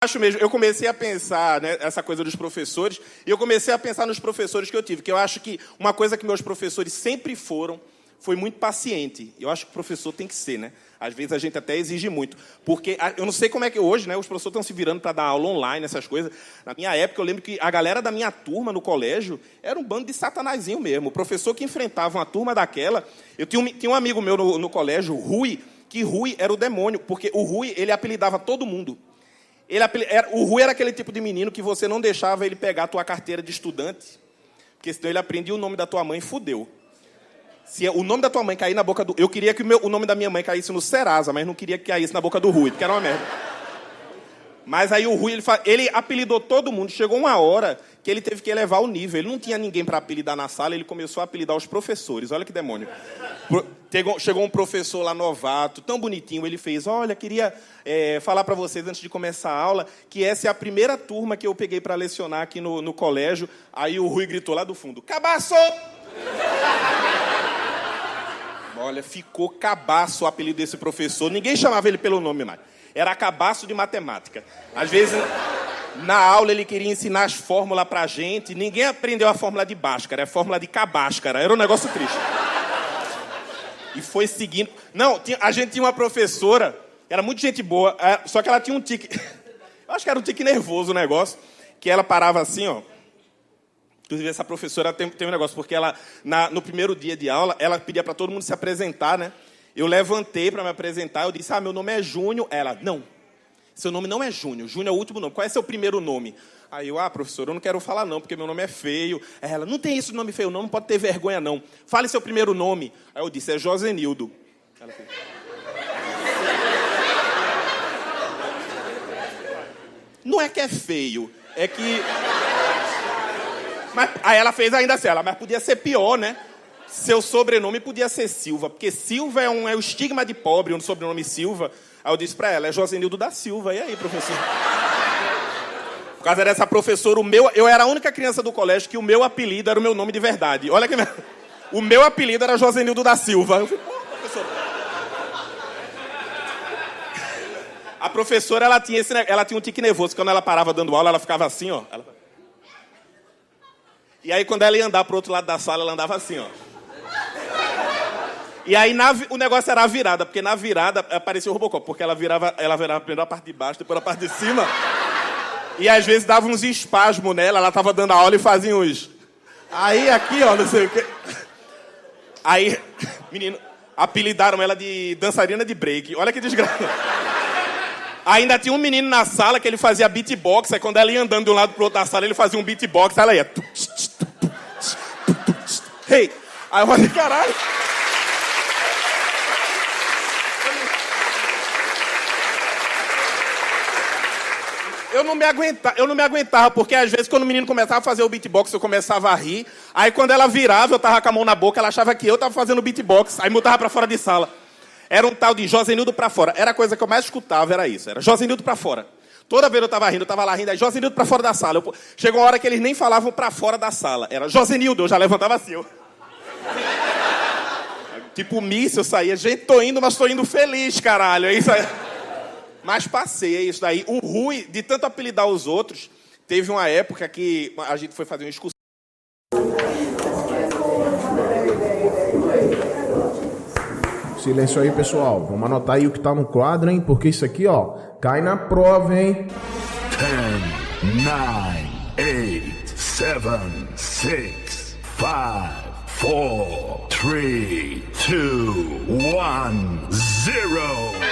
acho mesmo, eu comecei a pensar, né, essa coisa dos professores, e eu comecei a pensar nos professores que eu tive, que eu acho que uma coisa que meus professores sempre foram, foi muito paciente. Eu acho que o professor tem que ser, né? Às vezes a gente até exige muito, porque eu não sei como é que hoje, né, os professores estão se virando para dar aula online, essas coisas. Na minha época, eu lembro que a galera da minha turma no colégio era um bando de satanazinho mesmo. O professor que enfrentava uma turma daquela... Eu tinha um amigo meu no colégio, Rui, que Rui era o demônio, porque o Rui, ele apelidava todo mundo. O Rui era aquele tipo de menino que você não deixava ele pegar a tua carteira de estudante, porque senão ele aprendia o nome da tua mãe e fudeu. Se o nome da tua mãe cair na boca do... Eu queria que o nome da minha mãe caísse no Serasa, mas não queria que caísse na boca do Rui, porque era uma merda. Mas aí o Rui, ele apelidou todo mundo. Chegou uma hora que ele teve que elevar o nível. Ele não tinha ninguém para apelidar na sala, ele começou a apelidar os professores. Olha que demônio. Chegou um professor lá novato, tão bonitinho, ele fez, olha, queria falar para vocês, antes de começar a aula, que essa é a primeira turma que eu peguei para lecionar aqui no colégio. Aí o Rui gritou lá do fundo, cabaço! Olha, ficou cabaço o apelido desse professor. Ninguém chamava ele pelo nome mais. Era cabaço de matemática. Às vezes, na aula, ele queria ensinar as fórmulas pra gente. Ninguém aprendeu a fórmula de Bhaskara, a fórmula de Kabashkara. Era um negócio triste. E foi seguindo... Não, a gente tinha uma professora, era muito gente boa, só que ela tinha um tique... Eu acho que era um tique nervoso o negócio, que ela parava assim, ó. Inclusive, essa professora tem um negócio, porque ela, no primeiro dia de aula, ela pedia para todo mundo se apresentar, né? Eu levantei para me apresentar, eu disse, meu nome é Júnior. Ela, não, seu nome não é Júnior, Júnior é o último nome, qual é seu primeiro nome? Aí eu, professora, eu não quero falar não, porque meu nome é feio. Ela, não tem isso de nome feio não pode ter vergonha não. Fale seu primeiro nome. Aí eu disse, é Josenildo. Ela fez... Não é que é feio, é que... Mas, aí ela fez ainda assim, mas podia ser pior, né? Seu sobrenome podia ser Silva, porque Silva é o estigma de pobre, um sobrenome Silva. Aí eu disse pra ela, é Josenildo da Silva. E aí, professor? Por causa dessa professora, eu era a única criança do colégio que o meu apelido era o meu nome de verdade. Olha que... O meu apelido era Josenildo da Silva. Eu falei, professor... A professora, ela tinha um tique nervoso. Quando ela parava dando aula, ela ficava assim, ó. E aí, quando ela ia andar pro outro lado da sala, ela andava assim, ó. E aí, o negócio era a virada, porque na virada aparecia o Robocop, porque ela virava primeiro a parte de baixo, depois a parte de cima. E às vezes dava uns espasmos nela, ela tava dando a aula e fazia uns... Aí, aqui, ó, não sei o quê. Aí, menino, apelidaram ela de dançarina de break. Olha que desgraça. Ainda tinha um menino na sala que ele fazia beatbox, aí quando ela ia andando de um lado pro outro da sala, ele fazia um beatbox, aí ela ia... Hey! Aí eu falei, caralho! Eu não me aguentava, porque às vezes quando o menino começava a fazer o beatbox, eu começava a rir. Aí quando ela virava, eu tava com a mão na boca, ela achava que eu tava fazendo beatbox, aí me botava pra fora de sala. Era um tal de Josenildo pra fora. Era a coisa que eu mais escutava, era isso. Era Josenildo pra fora. Toda vez eu tava rindo, eu tava lá rindo, aí Josenildo pra fora da sala. Chegou uma hora que eles nem falavam pra fora da sala. Era Josenildo, eu já levantava assim. Tipo míssil, eu saía. Gente, tô indo, mas tô indo feliz, caralho. É isso aí. Mas passei, é isso daí. O Rui, de tanto apelidar os outros, teve uma época que a gente foi fazer uma excursão. Silêncio aí, pessoal. Vamos anotar aí o que tá no quadro, hein? Porque isso aqui, ó, cai na prova, hein? 10, 9, 8, 7, 6, 5, 4, 3, 2, 1, 0.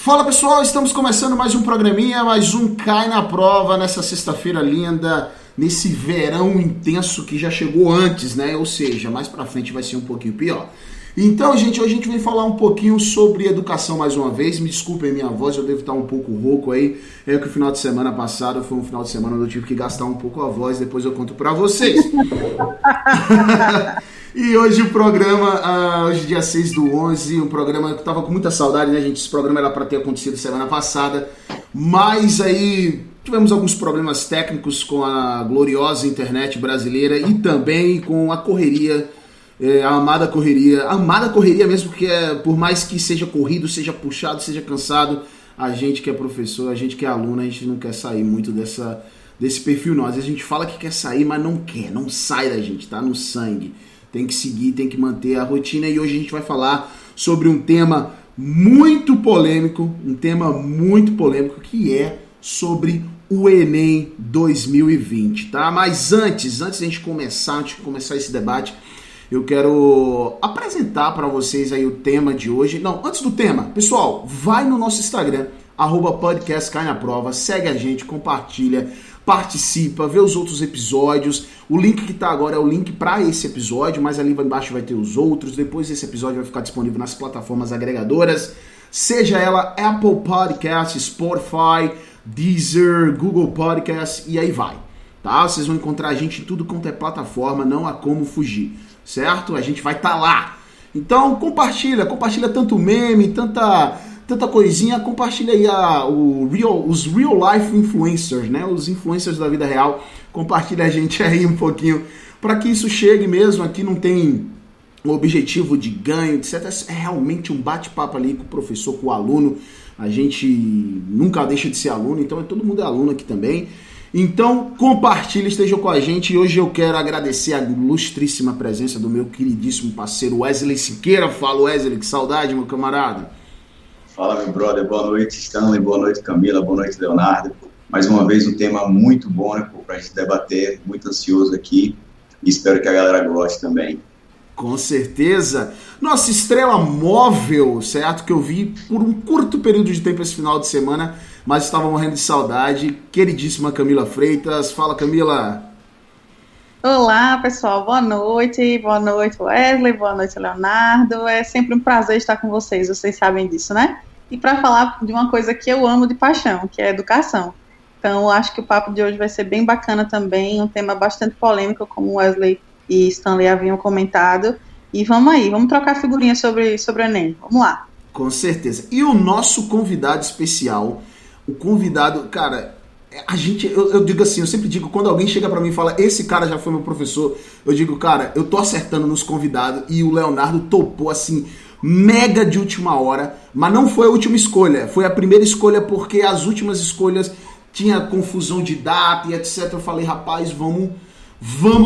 Fala pessoal, estamos começando mais um programinha, mais um Cai na Prova nessa sexta-feira linda, nesse verão intenso que já chegou antes, né? Ou seja, mais pra frente vai ser um pouquinho pior. Então, gente, hoje a gente vem falar um pouquinho sobre educação mais uma vez. Me desculpem minha voz, eu devo estar um pouco rouco aí. É que o final de semana passado foi um final de semana onde eu tive que gastar um pouco a voz, depois eu conto pra vocês. E hoje o programa, hoje dia 6/11, um programa que eu tava com muita saudade, né, gente? Esse programa era para ter acontecido semana passada, mas aí tivemos alguns problemas técnicos com a gloriosa internet brasileira e também com a correria, a amada correria mesmo, porque por mais que seja corrido, seja puxado, seja cansado, a gente que é professor, a gente que é aluno, a gente não quer sair muito desse perfil não. Às vezes a gente fala que quer sair, mas não quer, não sai da gente, tá no sangue. Tem que seguir, tem que manter a rotina, e hoje a gente vai falar sobre um tema muito polêmico, que é sobre o Enem 2020, tá? Mas antes de a gente começar esse debate, eu quero apresentar para vocês aí o tema de hoje. Não, antes do tema, pessoal, vai no nosso Instagram, @podcast Cai na Prova, segue a gente, compartilha, participa, vê os outros episódios. O link que tá agora é o link para esse episódio, mas ali embaixo vai ter os outros. Depois esse episódio vai ficar disponível nas plataformas agregadoras, seja ela Apple Podcast, Spotify, Deezer, Google Podcast e aí vai, tá? Vocês vão encontrar a gente em tudo quanto é plataforma, não há como fugir, certo? A gente vai estar lá. Então compartilha tanto meme, tanta coisinha, compartilha aí os real life influencers, né? Os influencers da vida real, compartilha a gente aí um pouquinho, para que isso chegue mesmo. Aqui não tem o objetivo de ganho, etc. É realmente um bate-papo ali com o professor, com o aluno. A gente nunca deixa de ser aluno, então todo mundo é aluno aqui também. Então compartilha, esteja com a gente. E hoje eu quero agradecer a ilustríssima presença do meu queridíssimo parceiro Wesley Siqueira. Fala, Wesley, que saudade, meu camarada. Fala, meu brother, boa noite, Stanley, boa noite, Camila, boa noite, Leonardo. Mais uma vez um tema muito bom, né, para a gente debater, muito ansioso aqui, e espero que a galera goste também. Com certeza. Nossa estrela móvel, certo, que eu vi por um curto período de tempo esse final de semana, mas estava morrendo de saudade, queridíssima Camila Freitas. Fala, Camila. Olá, pessoal, boa noite Wesley, boa noite Leonardo. É sempre um prazer estar com vocês sabem disso, né? E para falar de uma coisa que eu amo de paixão, que é a educação. Então, acho que o papo de hoje vai ser bem bacana também, um tema bastante polêmico, como Wesley e Stanley haviam comentado. E vamos aí, vamos trocar figurinhas sobre o Enem, vamos lá. Com certeza. E o nosso convidado especial, cara, eu digo assim, eu sempre digo, quando alguém chega pra mim e fala, esse cara já foi meu professor, eu digo, cara, eu tô acertando nos convidados, e o Leonardo topou assim, mega de última hora, mas não foi a última escolha, foi a primeira escolha, porque as últimas escolhas tinha confusão de data e etc. Eu falei, rapaz, vamos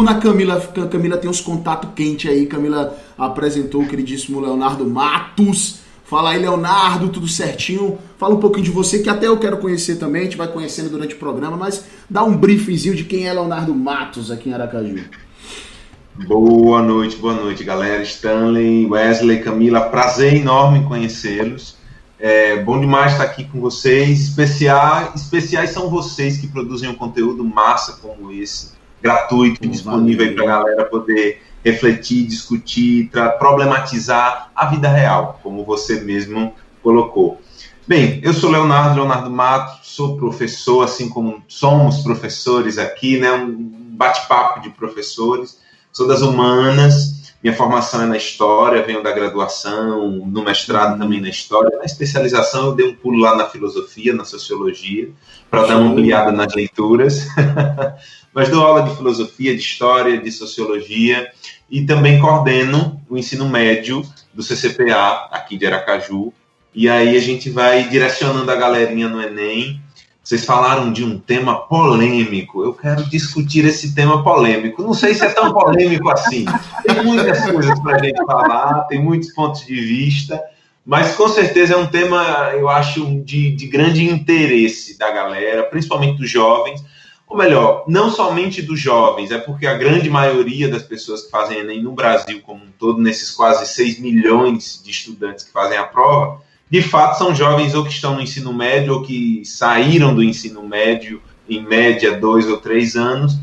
na Camila. A Camila tem os contatos quentes aí. Camila apresentou o queridíssimo Leonardo Matos. Fala aí, Leonardo, tudo certinho? Fala um pouquinho de você, que até eu quero conhecer também. A gente vai conhecendo durante o programa, mas dá um briefzinho de quem é Leonardo Matos aqui em Aracaju. Boa noite, galera. Stanley, Wesley, Camila, prazer enorme em conhecê-los. É bom demais estar aqui com vocês. Especiais são vocês que produzem um conteúdo massa como esse, gratuito, disponível para a galera poder refletir, discutir, problematizar a vida real, como você mesmo colocou. Bem, eu sou Leonardo Matos, sou professor, assim como somos professores aqui, né? Um bate-papo de professores. Sou das humanas. Minha formação é na História, venho da graduação, no mestrado também na História. Na especialização eu dei um pulo lá na Filosofia, na Sociologia, para dar uma ampliada nas leituras. Mas dou aula de Filosofia, de História, de Sociologia e também coordeno o ensino médio do CCPA, aqui de Aracaju. E aí a gente vai direcionando a galerinha no Enem. Vocês falaram de um tema polêmico. Eu quero discutir esse tema polêmico. Não sei se é tão polêmico assim. Tem muitas coisas para a gente falar, tem muitos pontos de vista, mas com certeza é um tema, eu acho, de grande interesse da galera, principalmente dos jovens. Ou melhor, não somente dos jovens, é porque a grande maioria das pessoas que fazem Enem no Brasil como um todo, nesses quase 6 milhões de estudantes que fazem a prova, de fato, são jovens ou que estão no ensino médio ou que saíram do ensino médio, em média, 2 ou 3 anos,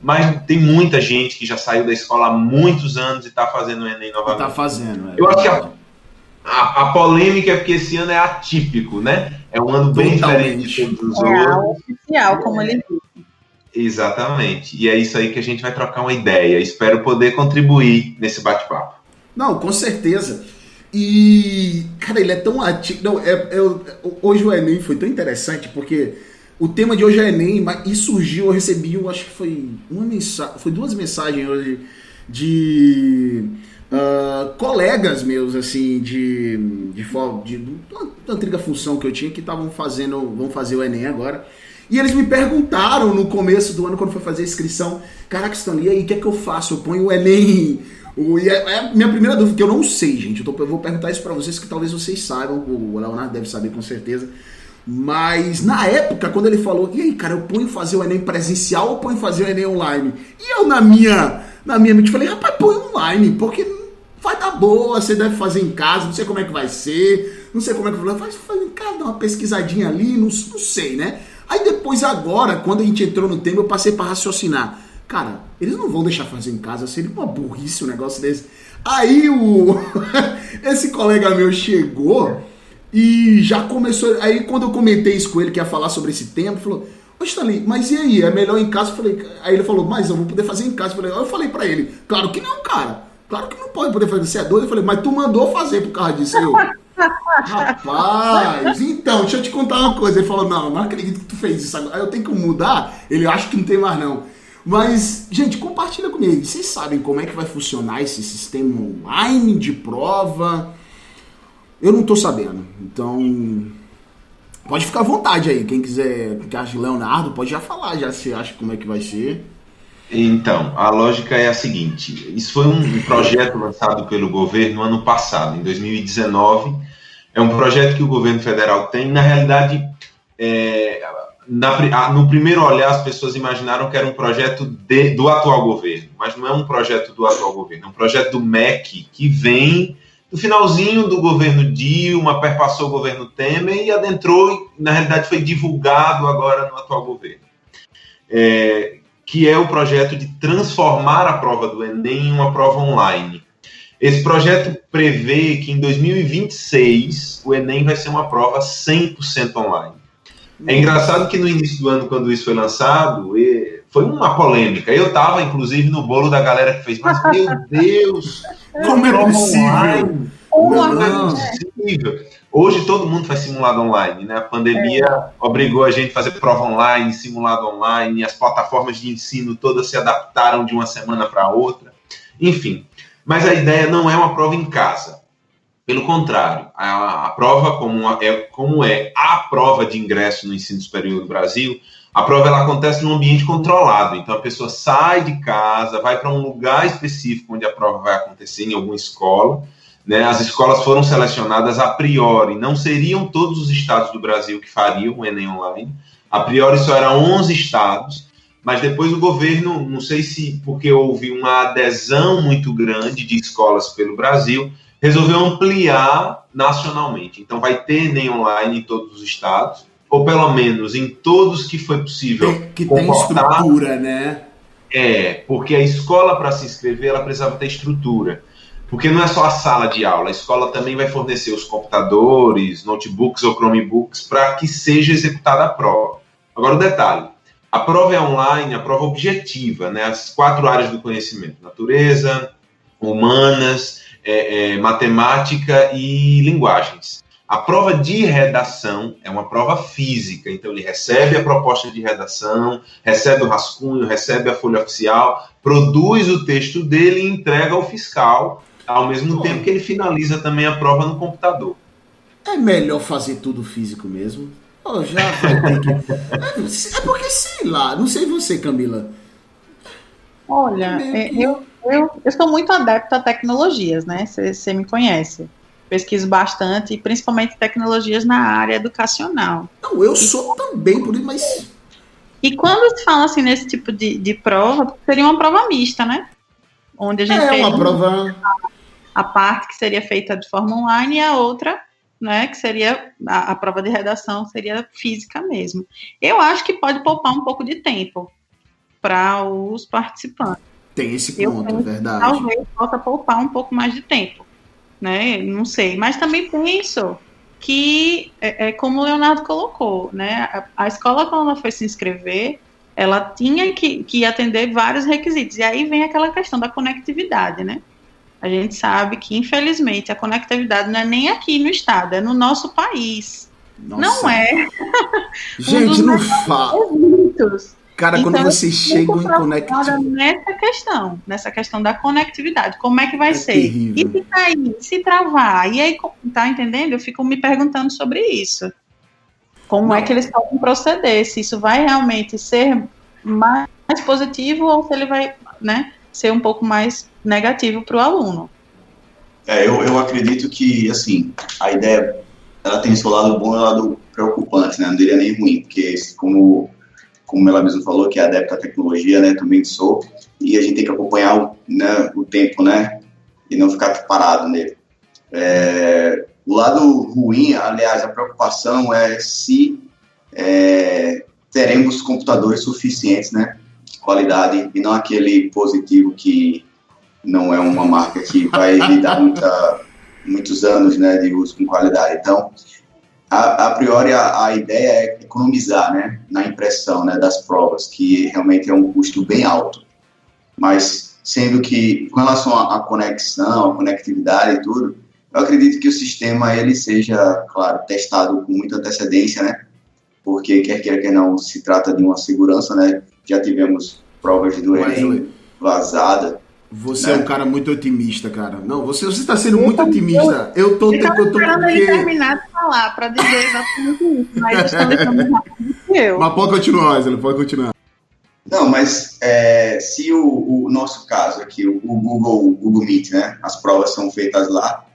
mas tem muita gente que já saiu da escola há muitos anos e está fazendo o Enem novamente. Está fazendo. Eu acho que a polêmica é porque esse ano é atípico, né? É um ano bem diferente de todos os outros. Oficial, como ele disse. Exatamente. E é isso aí que a gente vai trocar uma ideia. Espero poder contribuir nesse bate-papo. Não, com certeza. E, cara, ele é tão ativo. Não, hoje o Enem foi tão interessante, porque o tema de hoje é Enem, e surgiu, eu recebi, eu acho que foi duas mensagens hoje de colegas meus, assim, de uma antiga função que eu tinha, que vão fazer o Enem agora. E eles me perguntaram no começo do ano, quando foi fazer a inscrição, caraca, Stanley, e aí, o que é que eu faço? Eu ponho o Enem... E é a minha primeira dúvida, que eu não sei, gente. Eu vou perguntar isso pra vocês, que talvez vocês saibam. O Leonardo deve saber com certeza. Mas na época, quando ele falou, e aí, cara, eu ponho fazer o Enem presencial ou ponho fazer o Enem online? E eu, na minha mente, falei, rapaz, põe online, porque vai dar boa, você deve fazer em casa, não sei como é que vai ser, não sei como é que vai ser. Faz em casa, dá uma pesquisadinha ali, não sei, né? Aí depois, agora, quando a gente entrou no tema, eu passei pra raciocinar. Cara, eles não vão deixar fazer em casa, seria uma burrice um negócio desse. Aí esse colega meu chegou e já começou. Aí quando eu comentei isso com ele, que ia falar sobre esse tema, ele falou: ô Stanley, mas e aí? É melhor em casa? Eu falei, aí ele falou, mas eu vou poder fazer em casa. Eu falei pra ele, claro que não, cara. Claro que não pode poder fazer, você é doido. Eu falei, mas tu mandou fazer por causa disso. Rapaz, então, deixa eu te contar uma coisa. Ele falou, não acredito que tu fez isso. Aí eu tenho que mudar. Ele acha que não tem mais não. Mas, gente, compartilha comigo. Vocês sabem como é que vai funcionar esse sistema online de prova? Eu não tô sabendo. Então, pode ficar à vontade aí. Quem quiser, que acha Leonardo, pode já falar, já se acha como é que vai ser. Então, a lógica é a seguinte. Isso foi um projeto lançado pelo governo ano passado, em 2019. É um projeto que o governo federal tem. Na realidade, no primeiro olhar, as pessoas imaginaram que era um projeto do atual governo, mas não é um projeto do atual governo, é um projeto do MEC, que vem do finalzinho do governo Dilma, perpassou o governo Temer e adentrou, na realidade foi divulgado agora no atual governo, que é o projeto de transformar a prova do Enem em uma prova online. Esse projeto prevê que em 2026 o Enem vai ser uma prova 100% online. É engraçado que no início do ano, quando isso foi lançado, foi uma polêmica. Eu estava, inclusive, no bolo da galera que fez, mas, meu Deus, como é possível? Não é possível. Hoje todo mundo faz simulado online, né? A pandemia obrigou a gente a fazer prova online, simulado online, as plataformas de ensino todas se adaptaram de uma semana para outra. Enfim, mas a ideia não é uma prova em casa. Pelo contrário, a prova, como é a prova de ingresso no ensino superior do Brasil, a prova ela acontece num ambiente controlado. Então, a pessoa sai de casa, vai para um lugar específico onde a prova vai acontecer, em alguma escola. Né? As escolas foram selecionadas a priori. Não seriam todos os estados do Brasil que fariam o Enem online. A priori, só eram 11 estados. Mas depois o governo, não sei se porque houve uma adesão muito grande de escolas pelo Brasil, resolveu ampliar nacionalmente. Então, vai ter Enem online em todos os estados, ou pelo menos em todos que foi possível. Que tem estrutura, né? Porque a escola, para se inscrever, ela precisava ter estrutura. Porque não é só a sala de aula, a escola também vai fornecer os computadores, notebooks ou Chromebooks para que seja executada a prova. Agora, o detalhe, a prova é online, a prova objetiva, né? As 4 áreas do conhecimento, natureza, humanas, matemática e linguagens. A prova de redação é uma prova física, então ele recebe a proposta de redação, recebe o rascunho, recebe a folha oficial, produz o texto dele e entrega ao fiscal, ao mesmo tempo que ele finaliza também a prova no computador. É melhor fazer tudo físico mesmo? Já vai ter que... É porque, sei lá, não sei você, Camila. Olha, eu sou muito adepta a tecnologias, né? Você me conhece. Pesquiso bastante, principalmente tecnologias na área educacional. Não, eu sou também, por isso, mas... E quando se fala assim nesse tipo de prova, seria uma prova mista, né? Onde a gente tem uma prova... a parte que seria feita de forma online e a outra, né, que seria a prova de redação, seria física mesmo. Eu acho que pode poupar um pouco de tempo para os participantes. Tem esse ponto, é verdade. Talvez possa poupar um pouco mais de tempo, né? Não sei. Mas também penso que, como o Leonardo colocou, né? A escola, quando ela foi se inscrever, ela tinha que atender vários requisitos. E aí vem aquela questão da conectividade, né? A gente sabe que, infelizmente, a conectividade não é nem aqui no estado, é no nosso país. Nossa. Não é. Gente, não fala. Cara, então, quando vocês chegam em conectividade... Nessa questão da conectividade, como é que vai ser? Terrível. E se cair, se travar? E aí, tá entendendo? Eu fico me perguntando sobre isso. Como é que eles podem proceder? Se isso vai realmente ser mais positivo ou se ele vai, né, ser um pouco mais negativo para o aluno. Eu acredito que, assim, a ideia, ela tem seu lado bom e o lado preocupante, né? Não diria nem ruim, porque como ela mesma falou, que é adepta à tecnologia, né? Também sou, e a gente tem que acompanhar o tempo, né? E não ficar parado nele. O lado ruim, aliás, a preocupação é se teremos computadores suficientes, né? De qualidade, e não aquele positivo que não é uma marca que vai lhe dar muitos anos, né, de uso com qualidade. Então, a priori, a ideia é economizar, né, na impressão, né, das provas, que realmente é um custo bem alto. Mas, sendo que, com relação à conexão, à conectividade e tudo, eu acredito que o sistema, ele seja, claro, testado com muita antecedência, né, porque, quer queira, quer não, se trata de uma segurança, né, já tivemos provas do Enem vazada. Você é um cara muito otimista, cara. Não, você está sendo muito otimista. Eu tô esperando ele terminar de falar para dizer exatamente isso, mas estão deixando mais rápido que eu. Mas pode continuar, Wesley, pode continuar. Não, mas se o nosso caso aqui, o Google Meet, né, as provas são feitas lá,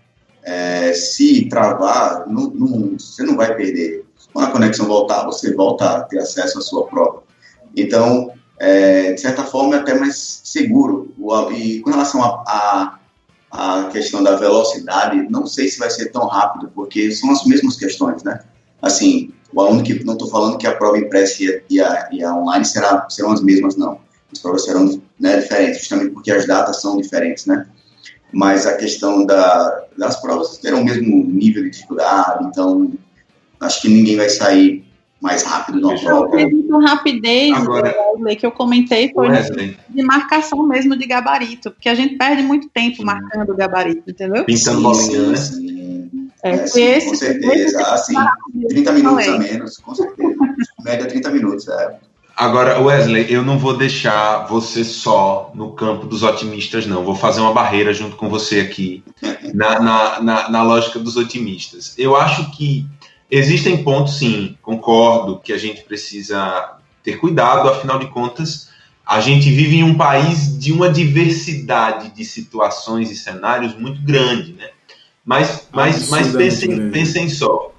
se travar, você não vai perder. Quando a conexão voltar, você volta a ter acesso à sua prova. Então, de certa forma, é até mais seguro. E com relação à questão da velocidade, não sei se vai ser tão rápido, porque são as mesmas questões, né? Assim, o aluno que não estou falando que a prova impressa e a online serão as mesmas, não. As provas serão, né, diferentes, justamente porque as datas são diferentes, né? Mas a questão das provas terão o mesmo nível de dificuldade, então acho que ninguém vai sair mais rápido na prova. Eu acredito rapidez, agora, que eu comentei, foi de marcação mesmo de gabarito, porque a gente perde muito tempo marcando o gabarito, entendeu? Pintando bolinha, né? Sim, com certeza. 30 minutos a menos, com certeza. Média 30 minutos, Agora, Wesley, eu não vou deixar você só no campo dos otimistas, não. Vou fazer uma barreira junto com você aqui, na lógica dos otimistas. Eu acho que existem pontos, sim, concordo, que a gente precisa ter cuidado, afinal de contas, a gente vive em um país de uma diversidade de situações e cenários muito grande, né? Mas pensem só.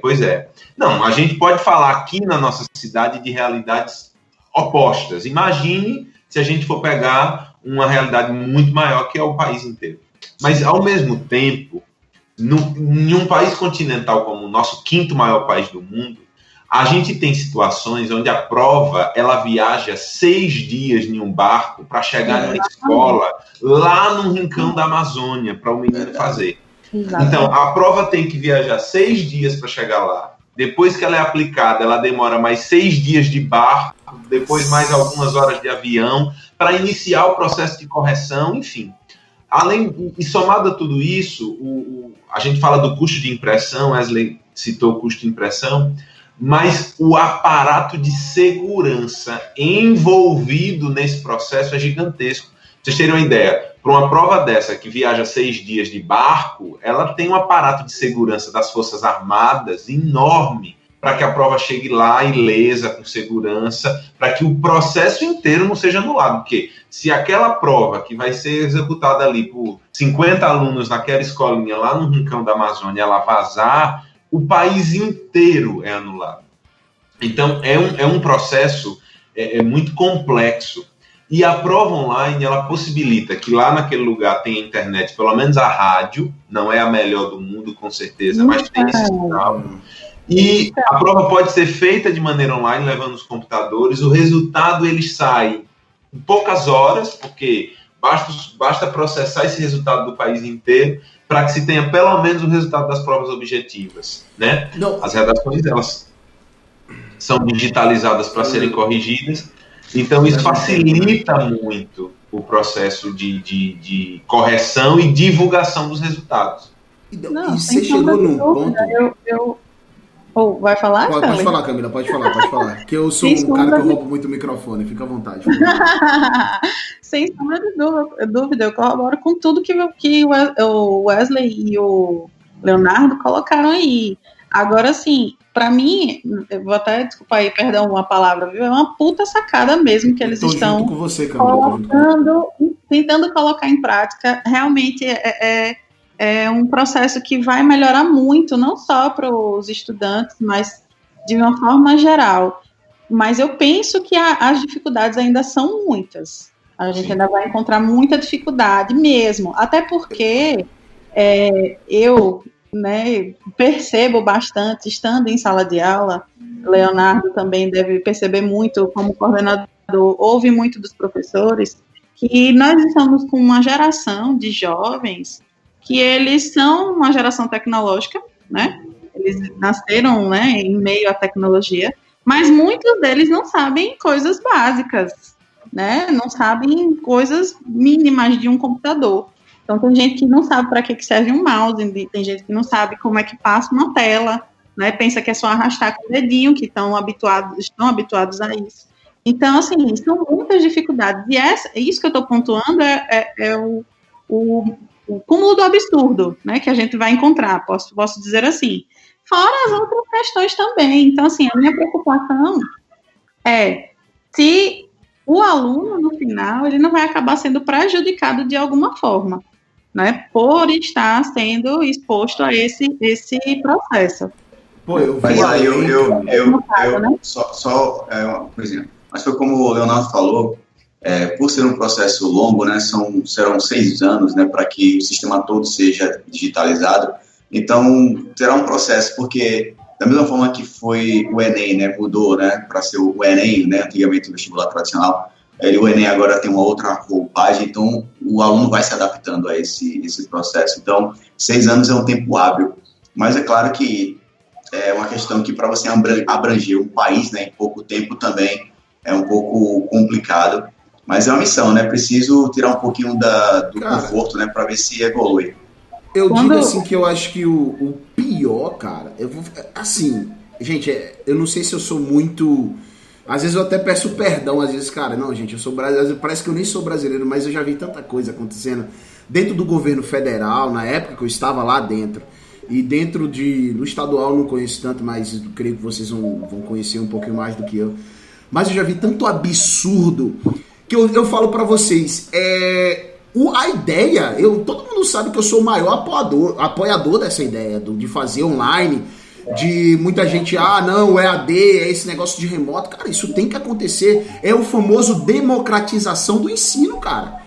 Pois é. Não, a gente pode falar aqui na nossa cidade de realidades opostas. Imagine se a gente for pegar uma realidade muito maior, que é o país inteiro. Mas, ao mesmo tempo, em um país continental como o nosso quinto maior país do mundo, a gente tem situações onde a prova, ela viaja 6 dias em um barco para chegar numa escola lá no rincão da Amazônia, para o menino fazer. Então, a prova tem que viajar 6 dias para chegar lá. Depois que ela é aplicada, ela demora mais 6 dias de barco, depois mais algumas horas de avião, para iniciar o processo de correção, enfim. E somado a tudo isso, a gente fala do custo de impressão, Wesley citou o custo de impressão, mas o aparato de segurança envolvido nesse processo é gigantesco. Pra vocês terem uma ideia, para uma prova dessa que viaja 6 dias de barco, ela tem um aparato de segurança das Forças Armadas enorme para que a prova chegue lá ilesa, com segurança, para que o processo inteiro não seja anulado. Porque se aquela prova que vai ser executada ali por 50 alunos naquela escolinha lá no rincão da Amazônia, ela vazar, o país inteiro é anulado. Então, é um processo muito complexo. E a prova online, ela possibilita que lá naquele lugar tenha internet, pelo menos a rádio, não é a melhor do mundo, com certeza, mas tem esse sinal. E a prova pode ser feita de maneira online, levando os computadores, o resultado ele sai em poucas horas, porque basta processar esse resultado do país inteiro para que se tenha pelo menos o resultado das provas objetivas, né? Não. As redações, elas são digitalizadas para serem corrigidas, então isso facilita muito o processo de correção e divulgação dos resultados. Não, E você chegou num ponto... Vai falar, Pode falar, Camila, pode falar. Que eu sou um cara que eu roubo muito o microfone, fica à vontade. Sem sombra de dúvida, eu corroboro com tudo que o Wesley e o Leonardo colocaram aí. Agora, assim, pra mim, eu vou até, desculpa aí, perdão uma palavra, viu? É uma puta sacada mesmo que eles estão junto com você, Camila, tentando colocar em prática. Realmente é um processo que vai melhorar muito, não só para os estudantes, mas de uma forma geral. Mas eu penso que as dificuldades ainda são muitas. A gente ainda vai encontrar muita dificuldade mesmo, até porque eu percebo bastante, estando em sala de aula, Leonardo também deve perceber muito, como coordenador, ouve muito dos professores, que nós estamos com uma geração de jovens que eles são uma geração tecnológica, né? Eles nasceram, né, em meio à tecnologia, mas muitos deles não sabem coisas básicas, né? Não sabem coisas mínimas de um computador. Então, tem gente que não sabe para que serve um mouse, tem gente que não sabe como é que passa uma tela, né? Pensa que é só arrastar com o dedinho, que estão habituados a isso. Então, assim, são muitas dificuldades. E isso que eu estou pontuando é o cúmulo do absurdo, né, que a gente vai encontrar, posso dizer assim. Fora as outras questões também. Então, assim, a minha preocupação é se o aluno, no final, ele não vai acabar sendo prejudicado de alguma forma, né, por estar sendo exposto a esse processo. Pô, mas aí só uma coisinha. Mas foi como o Leonardo falou, por ser um processo longo, né, serão 6 anos, né, para que o sistema todo seja digitalizado. Então, terá um processo, porque da mesma forma que foi o Enem, né, mudou, né, para ser o Enem, né, antigamente o vestibular tradicional, o Enem agora tem uma outra roupagem, então o aluno vai se adaptando a esse processo. Então, 6 anos é um tempo hábil, mas é claro que é uma questão que para você abranger um país, né, em pouco tempo também é um pouco complicado. Mas é uma missão, né? Preciso tirar um pouquinho do conforto, né? Para ver se evolui. Eu digo assim que eu acho que o pior, cara... Assim, gente, eu não sei se eu sou muito... Às vezes eu até peço perdão, às vezes, cara, não, gente, eu sou brasileiro, parece que eu nem sou brasileiro, mas eu já vi tanta coisa acontecendo dentro do governo federal, na época que eu estava lá dentro, e dentro do estadual eu não conheço tanto, mas eu creio que vocês vão conhecer um pouquinho mais do que eu. Mas eu já vi tanto absurdo... que eu falo pra vocês, a ideia, todo mundo sabe que eu sou o maior apoiador dessa ideia, de fazer online, de muita gente, não, o EAD, é esse negócio de remoto, cara, isso tem que acontecer, é o famoso democratização do ensino, cara,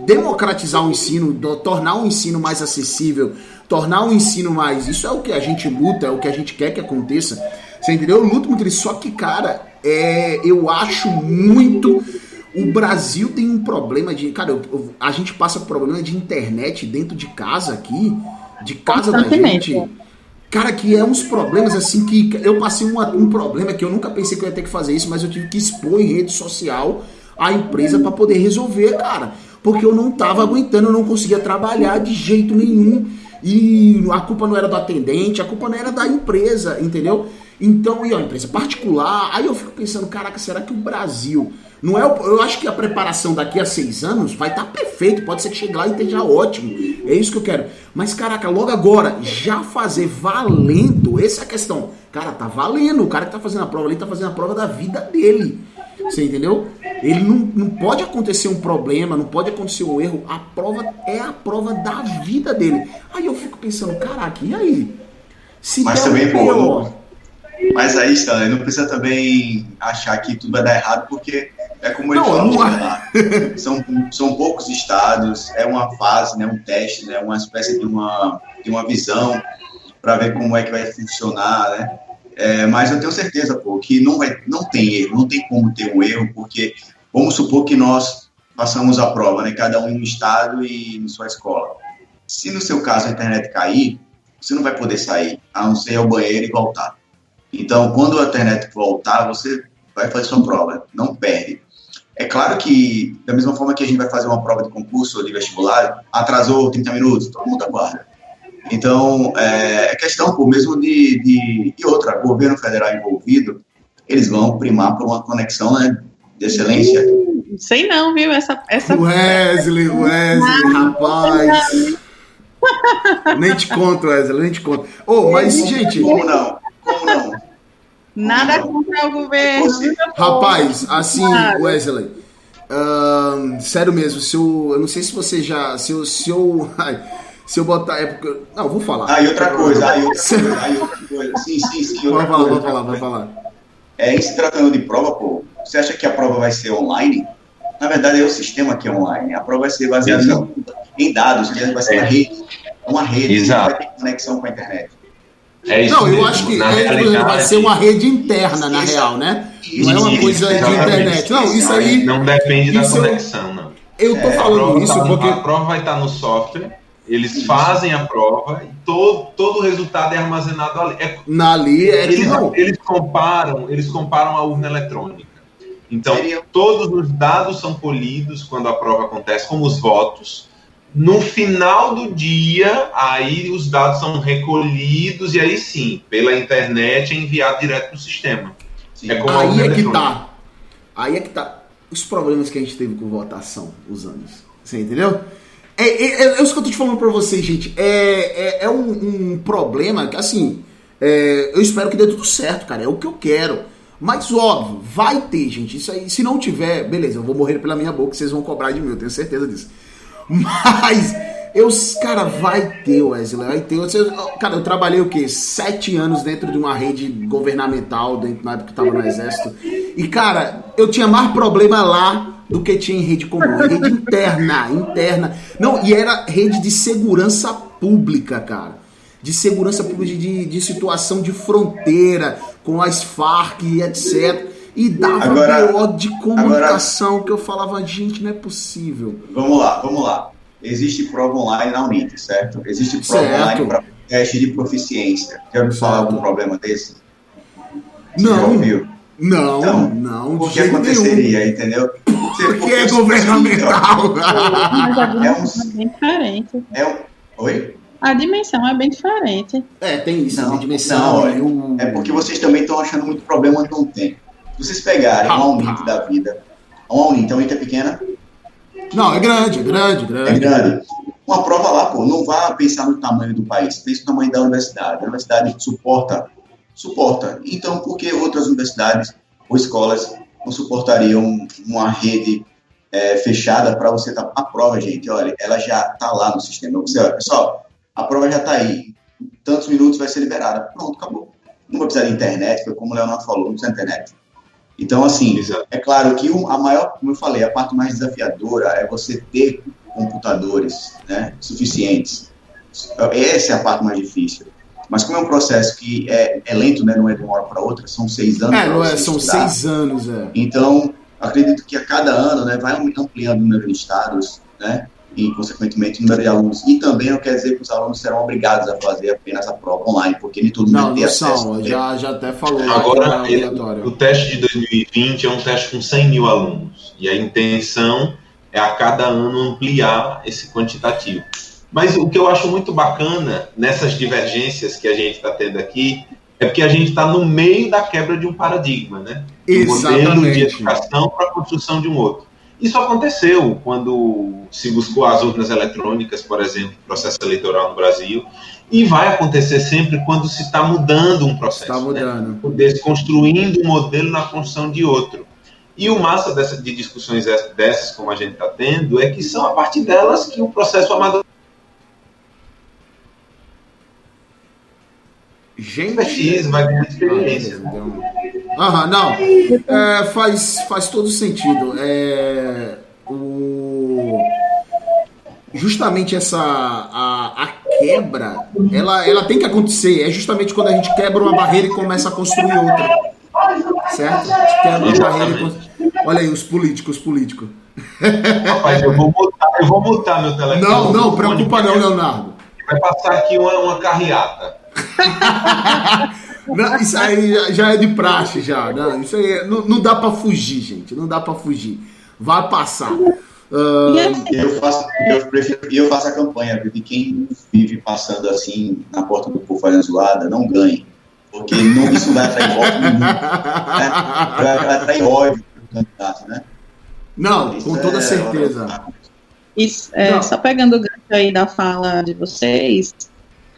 democratizar o ensino, tornar o ensino mais acessível, tornar o ensino mais, isso é o que a gente luta, é o que a gente quer que aconteça, você entendeu? Eu luto muito isso, só que, cara, eu acho muito... O Brasil tem um problema de... Cara, a gente passa por problema de internet dentro de casa aqui, de casa da gente. Cara, que é uns problemas assim que... Eu passei um problema que eu nunca pensei que eu ia ter que fazer isso, mas eu tive que expor em rede social a empresa para poder resolver, cara. Porque eu não tava aguentando, eu não conseguia trabalhar de jeito nenhum. E a culpa não era do atendente, a culpa não era da empresa, entendeu? Então, e a empresa particular, aí eu fico pensando, caraca, será que o Brasil não é? Eu acho que a preparação daqui a 6 anos vai estar perfeito, pode ser que chegue lá e esteja ótimo, é isso que eu quero. Mas, caraca, logo agora, já fazer valendo, essa é a questão. Cara, tá valendo, o cara que tá fazendo a prova ali tá fazendo a prova da vida dele, você entendeu? Ele não pode acontecer um problema, não pode acontecer um erro, a prova é a prova da vida dele. Aí eu fico pensando, caraca, e aí? Se mas também, mas aí, Stanley, não precisa também achar que tudo vai dar errado, porque é como ele falou, são poucos estados, é uma fase, né, um teste, né, uma espécie de uma visão para ver como é que vai funcionar, né? Mas eu tenho certeza, que não tem erro, não tem como ter um erro, porque Vamos supor que nós façamos a prova, né? Cada um em um estado e em sua escola. Se no seu caso a internet cair, você não vai poder sair, a não ser ir ao banheiro e voltar. Então, quando a internet voltar, você vai fazer sua prova, não perde. É claro que, da mesma forma que a gente vai fazer uma prova de concurso ou de vestibular, atrasou 30 minutos, todo mundo aguarda. Então, é questão pô, mesmo de outra, governo federal envolvido, eles vão primar por uma conexão, né, de excelência. Sei não, viu? Essa... Wesley, rapaz. Nem te conto, Wesley, nem te conto. Mas, gente... Como não? Nada contra o governo. Rapaz, assim, Wesley, sério mesmo, eu não sei se você já... Se eu botar... Não, vou falar. E outra coisa. Sim. Vai falar. Em se tratando de prova, pô, você acha que a prova vai ser online? Na verdade, é o sistema que é online. A prova vai ser baseada em dados, que vai ser uma rede. Exato. Vai ter conexão com a internet. É isso não, mesmo. eu acho que realidade, vai ser uma rede interna, na real, né? Não é uma coisa de internet. Não, isso aí... Não depende da conexão, não. Eu tô falando isso porque... A prova vai estar no software, eles fazem a prova e todo o resultado é armazenado ali. Eles comparam a urna eletrônica. Então, todos os dados são polidos quando a prova acontece, como os votos. No final do dia, aí os dados são recolhidos e aí sim, pela internet é enviado direto para o sistema. Aí é que tá os problemas que a gente teve com votação os anos. Você entendeu? É isso que eu tô te falando pra vocês, gente. É um problema que, assim, eu espero que dê tudo certo, cara. É o que eu quero. Mas, óbvio, vai ter, gente. Isso aí, se não tiver, beleza, eu vou morrer pela minha boca, vocês vão cobrar de mim, eu tenho certeza disso. Mas, cara, vai ter, Wesley, vai ter. Cara, eu trabalhei o quê? 7 anos dentro de uma rede governamental, na época que eu tava no exército. E, cara, eu tinha mais problema lá do que tinha em rede comum. Rede interna. Não, e era rede de segurança pública, cara. De segurança pública, de situação de fronteira, com as Farc e etc. E dava BO de comunicação que eu falava, gente, não é possível. Vamos lá. Existe prova online na Unip, certo? Existe prova online para teste de proficiência. Já ouviu falar algum problema desse? Não. Viu? Não. O que aconteceria, entendeu? Porque é governamental. Mas a dimensão é bem diferente. Oi? A dimensão é bem diferente. Tem isso, a dimensão. É porque vocês também estão achando muito problema onde não tem. Se vocês pegarem uma Unip da vida, uma Unip é pequena? Não, é grande. É grande. Uma prova lá, pô, não vá pensar no tamanho do país, pense no tamanho da universidade. A universidade suporta. Então, por que outras universidades ou escolas não suportariam uma rede fechada para você estar... A prova, gente, olha, ela já está lá no sistema. Você olha, pessoal, a prova já está aí. Tantos minutos vai ser liberada. Pronto, acabou. Não vai precisar de internet, foi como o Leonardo falou, não precisa de internet. Então, assim, é claro que a maior, como eu falei, a parte mais desafiadora é você ter computadores, né, suficientes. Essa é a parte mais difícil. Mas como é um processo que é lento, né, não é de uma hora para outra, são 6 anos. São 6 anos, Então, acredito que a cada ano, né, vai ampliando o número de estados, né, e, consequentemente, o número de alunos. E também não quer dizer que os alunos serão obrigados a fazer apenas a prova online, porque nem todo mundo tem acesso. Já até falou. Agora, o teste de 2020 é um teste com 100 mil alunos. E a intenção é a cada ano ampliar esse quantitativo. Mas o que eu acho muito bacana nessas divergências que a gente está tendo aqui é porque a gente está no meio da quebra de um paradigma, né? Um modelo de educação para a construção de um outro. Isso aconteceu quando se buscou as urnas eletrônicas, por exemplo, processo eleitoral no Brasil, e vai acontecer sempre quando se está mudando um processo. Está mudando. Né? Desconstruindo um modelo na construção de outro. E o massa de discussões dessas, como a gente está tendo, é que são a partir delas que o processo amador. Gente, vai ganhar experiência. Não. Faz todo sentido. Justamente a quebra, ela tem que acontecer. É justamente quando a gente quebra uma barreira e começa a construir outra. Certo? A gente quebra uma barreira e Olha aí, os políticos. Rapaz, eu vou mutar meu telefone. Não, preocupa não, Leonardo. Vai passar aqui uma carreata. Não, isso aí já é de praxe, já. Não, isso aí não dá pra fugir, gente. Não dá pra fugir. Vai passar. Eu faço a campanha de quem vive passando assim na porta do povo fazendo zoada, não ganhe. Porque isso vai atrair voto nenhum. Né? Vai atrair ódio pro candidato, né? Não, isso com toda certeza. Isso, só pegando o gancho aí da fala de vocês,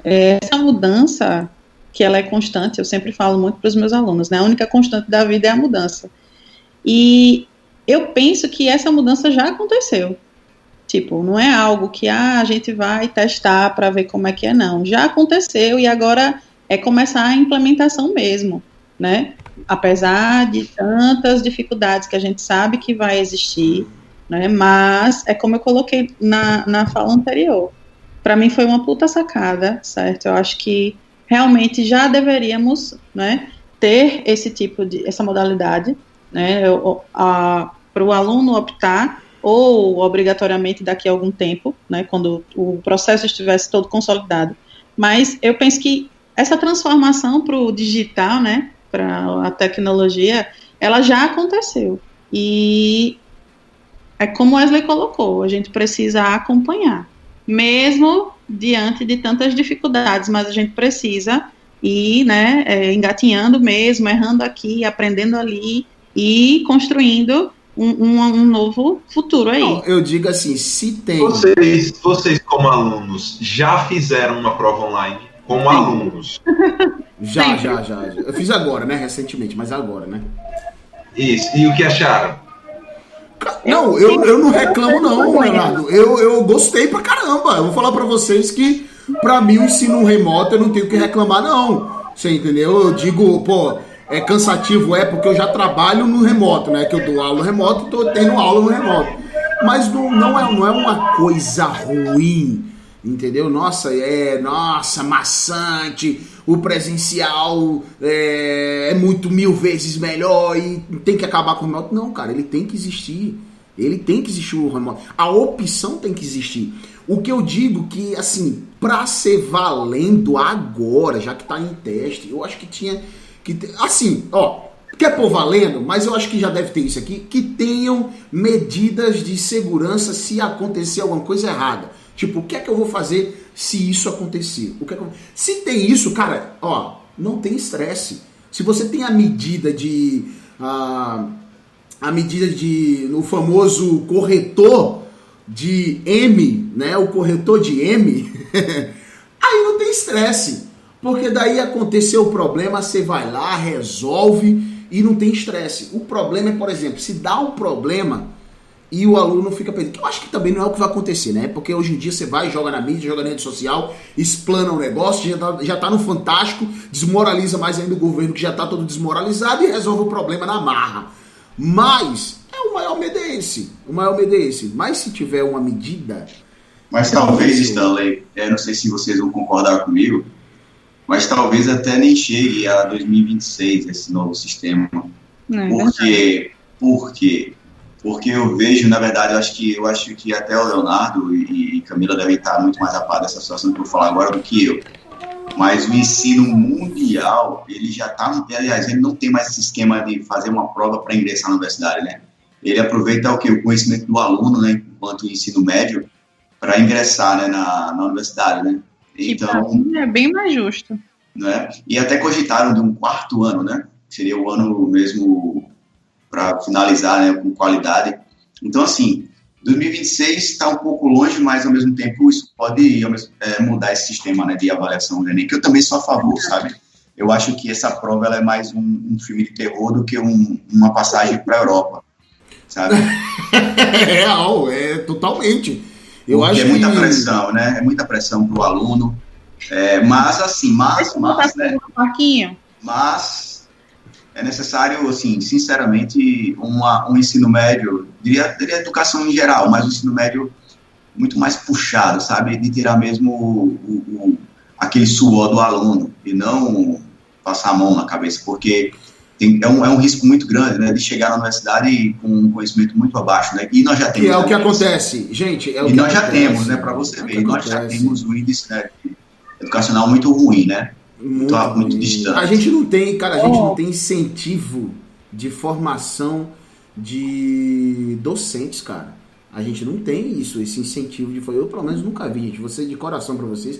essa mudança, que ela é constante, eu sempre falo muito para os meus alunos, né? A única constante da vida é a mudança. E eu penso que essa mudança já aconteceu. Tipo, não é algo que a gente vai testar para ver como é que é, não. Já aconteceu e agora é começar a implementação mesmo, né? Apesar de tantas dificuldades que a gente sabe que vai existir, né? Mas é como eu coloquei na fala anterior. Para mim foi uma puta sacada, certo? Eu acho que realmente já deveríamos, né, ter essa modalidade, né, para o aluno optar, ou obrigatoriamente daqui a algum tempo, né, quando o processo estivesse todo consolidado. Mas eu penso que essa transformação para o digital, né, para a tecnologia, ela já aconteceu. E é como Wesley colocou, a gente precisa acompanhar, mesmo diante de tantas dificuldades, mas a gente precisa ir, né, engatinhando mesmo, errando aqui, aprendendo ali e construindo um novo futuro aí. Não, eu digo assim, se tem... Vocês como alunos, já fizeram uma prova online como alunos? Já. Eu fiz agora, né, recentemente, mas agora, né? Isso, e o que acharam? Não, eu não reclamo não, Leonardo. Eu gostei pra caramba. Eu vou falar pra vocês que, pra mim, o ensino remoto eu não tenho o que reclamar, não. Você entendeu? Eu digo, pô, é cansativo, porque eu já trabalho no remoto, né? Que eu dou aula no remoto e tô tendo aula no remoto. Mas não é uma coisa ruim, entendeu? Nossa, maçante. O presencial é muito 1000 vezes melhor e tem que acabar com o remoto. Não, cara, ele tem que existir. Ele tem que existir o remoto. A opção tem que existir. O que eu digo que, assim, pra ser valendo agora, já que tá em teste, eu acho que tinha que ter... Assim, quer pôr valendo, mas eu acho que já deve ter isso aqui, que tenham medidas de segurança se acontecer alguma coisa errada. Tipo, o que é que eu vou fazer se isso acontecer? Se tem isso, cara, não tem estresse. Se você tem a medida no famoso corretor de M, né? O corretor de M, aí não tem estresse. Porque daí aconteceu o problema, você vai lá, resolve e não tem estresse. O problema é, por exemplo, se dá um problema e o aluno fica pensando, que eu acho que também não é o que vai acontecer, né? Porque hoje em dia você vai, joga na mídia, joga na rede social, explana o negócio, já tá no Fantástico, desmoraliza mais ainda o governo que já tá todo desmoralizado e resolve o problema na marra. Mas o maior medo é esse. Mas se tiver uma medida... Mas talvez, Stanley, não sei se vocês vão concordar comigo, mas talvez até nem chegue a 2026 esse novo sistema. Por quê? Porque eu vejo, na verdade, eu acho que até o Leonardo e Camila devem estar muito mais a par dessa situação que eu vou falar agora do que eu. Mas o ensino mundial, ele já está... Aliás, ele não tem mais esse esquema de fazer uma prova para ingressar na universidade, né? Ele aproveita o conhecimento do aluno, né, enquanto ensino médio, para ingressar, né, na universidade, né? Então, é bem mais justo. Né? E até cogitaram de um 4º ano, né? Seria o ano mesmo para finalizar, né, com qualidade. Então, assim, 2026 está um pouco longe, mas ao mesmo tempo isso pode mudar esse sistema, né, de avaliação do Enem, que eu também sou a favor, sabe? Eu acho que essa prova ela é mais um filme de terror do que uma passagem para a Europa, sabe? É real, totalmente. Eu acho que é muita pressão, né? É muita pressão para o aluno. Mas é necessário, assim, sinceramente, um ensino médio, diria educação em geral, mas um ensino médio muito mais puxado, sabe? De tirar mesmo aquele suor do aluno e não passar a mão na cabeça, porque é um risco muito grande, né, de chegar na universidade com um conhecimento muito abaixo, né, e nós já temos... Que é o que acontece, gente, e nós já temos, né, para você ver, nós já temos um índice, né, educacional muito ruim, né, muito distante. A gente não tem, cara, a gente não tem incentivo de formação de docentes, cara. A gente não tem isso, esse incentivo de... Eu, pelo menos, nunca vi, gente. Você, de coração pra vocês,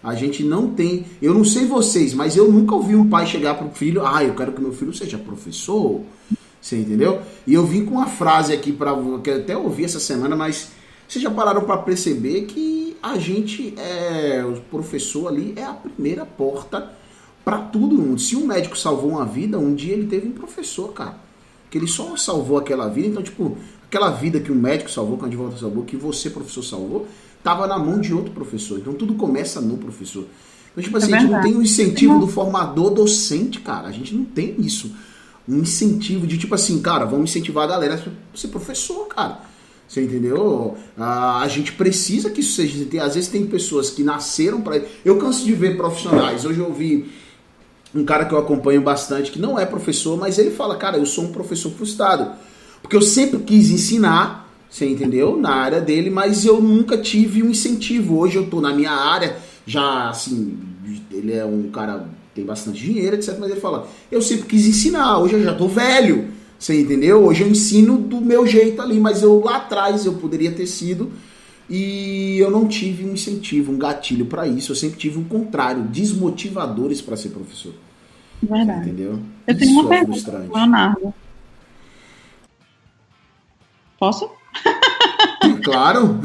a gente não tem... Eu não sei vocês, mas eu nunca ouvi um pai chegar pro filho, eu quero que meu filho seja professor. Você entendeu? E eu vim com uma frase aqui, que eu até ouvi essa semana, mas vocês já pararam pra perceber que a gente, o professor ali, é a primeira porta pra todo mundo. Se um médico salvou uma vida, um dia ele teve um professor, cara. Que ele só salvou aquela vida, então, tipo, aquela vida que um médico salvou, que um advogado salvou, que você, professor, salvou, estava na mão de outro professor. Então, tudo começa no professor. Então, tipo assim, a gente não tem um incentivo do formador docente, cara. A gente não tem isso. Um incentivo de, tipo assim, cara, vamos incentivar a galera a ser professor, cara. Você entendeu? A gente precisa que isso seja... Às vezes tem pessoas que nasceram para... Eu canso de ver profissionais. Hoje eu ouvi um cara que eu acompanho bastante, que não é professor, mas ele fala, cara, eu sou um professor frustrado. Porque eu sempre quis ensinar, você entendeu? Na área dele, mas eu nunca tive um incentivo. Hoje eu tô na minha área, já assim, ele é um cara, tem bastante dinheiro, etc. Mas ele fala, eu sempre quis ensinar, hoje eu já tô velho, você entendeu? Hoje eu ensino do meu jeito ali, mas eu lá atrás eu poderia ter sido... E eu não tive um incentivo, um gatilho para isso. Eu sempre tive o contrário, desmotivadores para ser professor. Verdade. Entendeu? Eu tenho uma pergunta, Leonardo. Posso? Claro.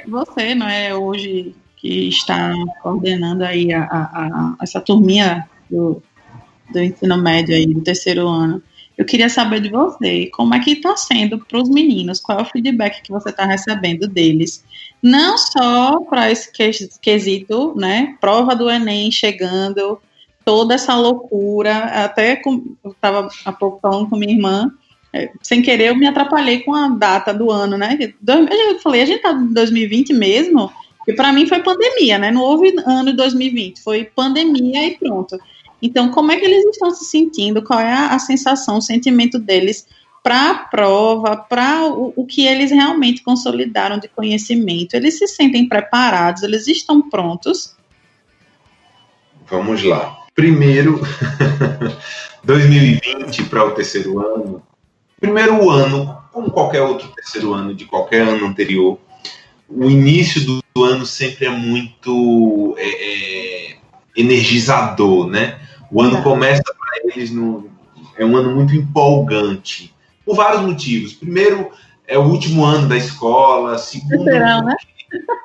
Você, não é, hoje que está coordenando aí essa turminha do ensino médio aí, do terceiro ano. Eu queria saber de você, como é que está sendo para os meninos, qual é o feedback que você está recebendo deles, não só para esse quesito, né, prova do Enem chegando, toda essa loucura, até eu estava há pouco falando com minha irmã, sem querer eu me atrapalhei com a data do ano, né, eu falei, a gente está em 2020 mesmo, e para mim foi pandemia, né, não houve ano de 2020, foi pandemia e pronto. Então, como é que eles estão se sentindo? Qual é a sensação, o sentimento deles para a prova, para o que eles realmente consolidaram de conhecimento? Eles se sentem preparados? Eles estão prontos? Vamos lá. Primeiro, 2020 para o terceiro ano. Primeiro ano, como qualquer outro terceiro ano de qualquer ano anterior, o início do ano sempre é muito energizador, né? O ano começa para eles, é um ano muito empolgante, por vários motivos. Primeiro, é o último ano da escola. Segundo, terceirão, né?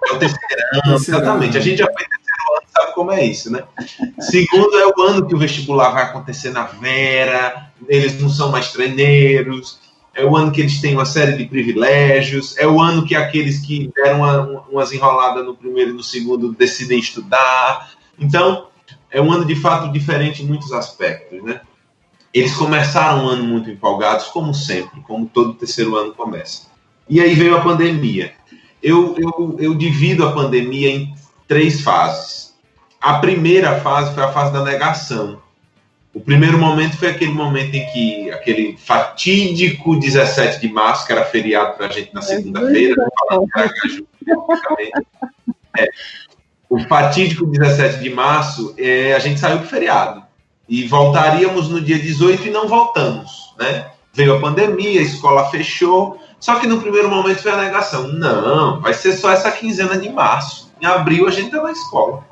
É o terceirão, exatamente. A gente já foi terceiro ano, sabe como é isso, né? Segundo, é o ano que o vestibular vai acontecer na Vera, eles não são mais treineiros, é o ano que eles têm uma série de privilégios, é o ano que aqueles que deram umas enroladas no primeiro e no segundo decidem estudar. Então, é um ano, de fato, diferente em muitos aspectos, né? Eles começaram um ano muito empolgados, como sempre, como todo terceiro ano começa. E aí veio a pandemia. Eu divido a pandemia em 3 fases. A primeira fase foi a fase da negação. O primeiro momento foi aquele momento em que, aquele fatídico 17 de março, que era feriado para a gente na segunda-feira, o fatídico 17 de março, a gente saiu para o feriado. E voltaríamos no dia 18 e não voltamos, né? Veio a pandemia, a escola fechou, só que no primeiro momento foi a negação. Não, vai ser só essa quinzena de março. Em abril a gente está na escola.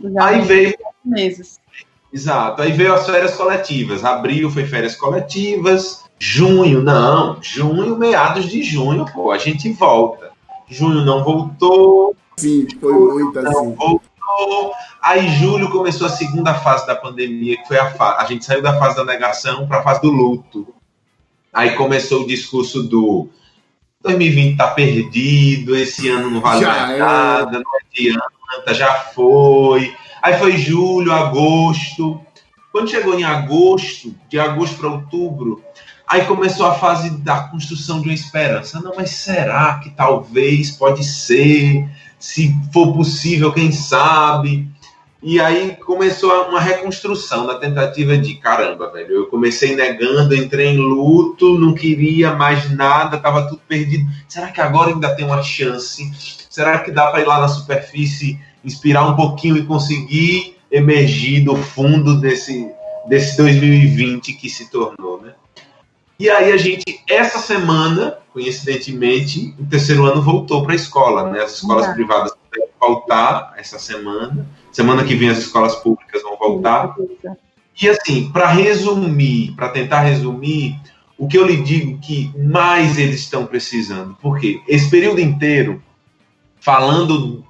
Já aí veio... meses. Exato, aí veio as férias coletivas. Abril foi férias coletivas, junho, meados de junho, a gente volta. Junho não voltou. Sim, foi muito assim. Não voltou. Aí julho começou a segunda fase da pandemia, que foi a gente saiu da fase da negação para a fase do luto. Aí começou o discurso do 2020 tá perdido, esse ano não vale mais nada, não adianta, já foi. Aí foi julho, agosto. Quando chegou em agosto, de agosto para outubro, aí começou a fase da construção de uma esperança. Não, mas será que talvez, pode ser, se for possível, quem sabe? E aí começou uma reconstrução na tentativa de, caramba, velho, eu comecei negando, entrei em luto, não queria mais nada, estava tudo perdido. Será que agora ainda tem uma chance? Será que dá para ir lá na superfície, inspirar um pouquinho e conseguir emergir do fundo desse 2020 que se tornou, né? E aí a gente, essa semana, coincidentemente, o terceiro ano voltou para a escola, né? As escolas privadas vão voltar essa semana. Semana que vem as escolas públicas vão voltar. E assim, para tentar resumir, o que eu lhe digo que mais eles estão precisando. Porque esse período inteiro, falando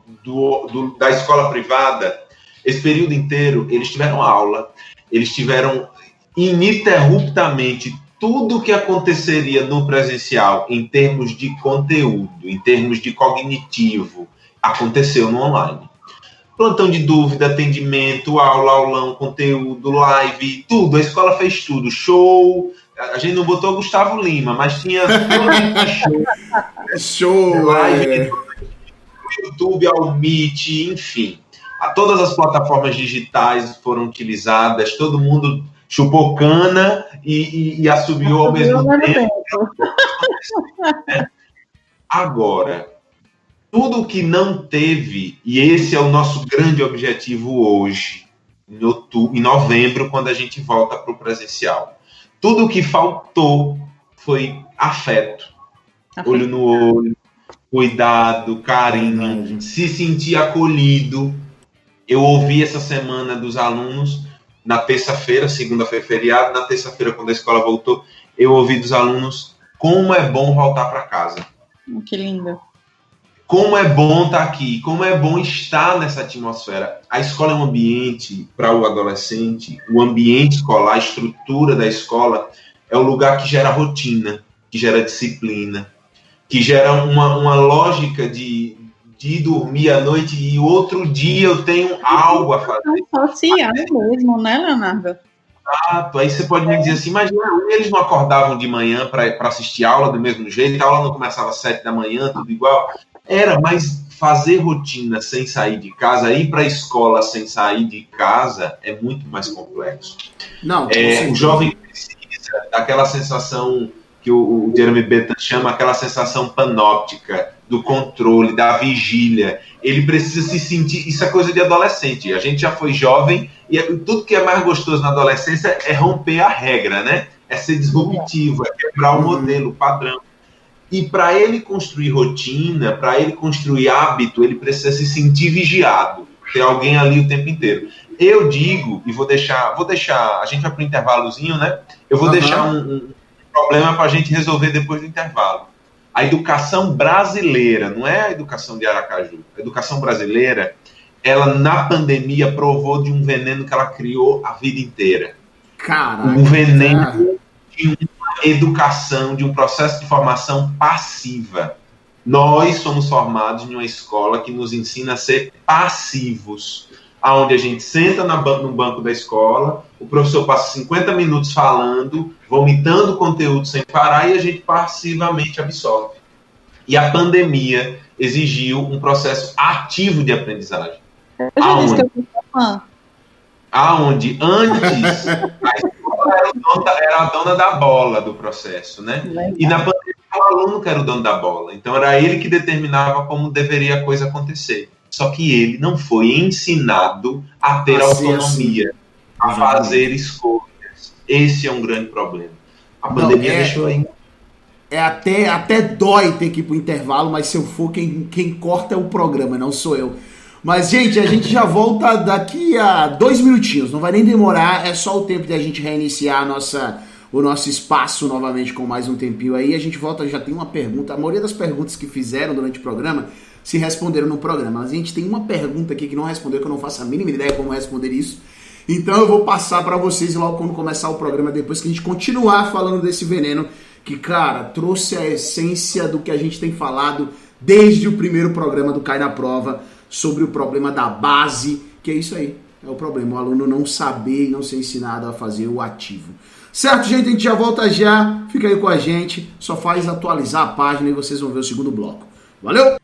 da escola privada, esse período inteiro eles tiveram aula, eles tiveram ininterruptamente tudo o que aconteceria no presencial em termos de conteúdo, em termos de cognitivo, aconteceu no online. Plantão de dúvida, atendimento, aula, aulão, conteúdo, live, tudo. A escola fez tudo. Show. A gente não botou Gustavo Lima, mas tinha show. Live, YouTube, ao Meet, enfim. Todas as plataformas digitais foram utilizadas, todo mundo chupou cana e assobiou ao mesmo tempo. Agora, tudo que não teve, e esse é o nosso grande objetivo hoje, em novembro, quando a gente volta para o presencial. Tudo que faltou foi afeto. Olho no olho, cuidado, carinho, se sentir acolhido. Eu ouvi essa semana dos alunos, na terça-feira, segunda-feira feriado, na terça-feira, quando a escola voltou, eu ouvi dos alunos como é bom voltar para casa. Que lindo. Como é bom estar aqui, como é bom estar nessa atmosfera. A escola é um ambiente para o adolescente, o ambiente escolar, a estrutura da escola é o lugar que gera rotina, que gera disciplina, que gera uma lógica de dormir à noite e outro dia eu tenho algo a fazer. Social mesmo, né, Leonardo? Aí você pode me dizer assim, mas eles não acordavam de manhã para assistir aula do mesmo jeito, a aula não começava às 7 da manhã, tudo igual. Era, mas fazer rotina sem sair de casa, ir para a escola sem sair de casa é muito mais complexo. Não, o jovem precisa daquela sensação que o Jeremy Bentham chama, aquela sensação panóptica, do controle, da vigília. Ele precisa se sentir... Isso é coisa de adolescente. A gente já foi jovem e tudo que é mais gostoso na adolescência é romper a regra, né? É ser disruptivo, é quebrar o modelo, o padrão. E para ele construir rotina, para ele construir hábito, ele precisa se sentir vigiado, ter alguém ali o tempo inteiro. Eu digo, e vou deixar, a gente vai para o intervalozinho, né? Eu vou deixar um problema para a gente resolver depois do intervalo. A educação brasileira, não é a educação de Aracaju, a educação brasileira, ela na pandemia provou de um veneno que ela criou a vida inteira. Caraca, um veneno de uma educação, de um processo de formação passiva. Nós somos formados em uma escola que nos ensina a ser passivos, onde a gente senta no banco da escola, o professor passa 50 minutos falando, vomitando conteúdo sem parar e a gente passivamente absorve. E a pandemia exigiu um processo ativo de aprendizagem. Eu já disse que eu sou fã. Aonde antes a escola era a dona da bola do processo, né? Legal. E na pandemia o aluno que era o dono da bola. Então era ele que determinava como deveria a coisa acontecer. Só que ele não foi ensinado a ter autonomia, a fazer escolhas. Esse é um grande problema. A pandemia deixou aí. Até dói ter que ir pro intervalo, mas se eu for, quem corta é o programa, não sou eu. Mas, gente, a gente já volta daqui a 2 minutinhos. Não vai nem demorar, é só o tempo de a gente reiniciar o nosso espaço novamente com mais um tempinho aí. A gente volta, já tem uma pergunta. A maioria das perguntas que fizeram durante o programa se responderam no programa. Mas a gente tem uma pergunta aqui que não respondeu, que eu não faço a mínima ideia como responder isso. Então eu vou passar para vocês logo quando começar o programa, depois que a gente continuar falando desse veneno que, cara, trouxe a essência do que a gente tem falado desde o primeiro programa do Cai na Prova, sobre o problema da base, que é isso aí. É o problema, o aluno não saber e não ser ensinado a fazer o ativo. Certo, gente? A gente já volta já. Fica aí com a gente. Só faz atualizar a página e vocês vão ver o segundo bloco. Valeu!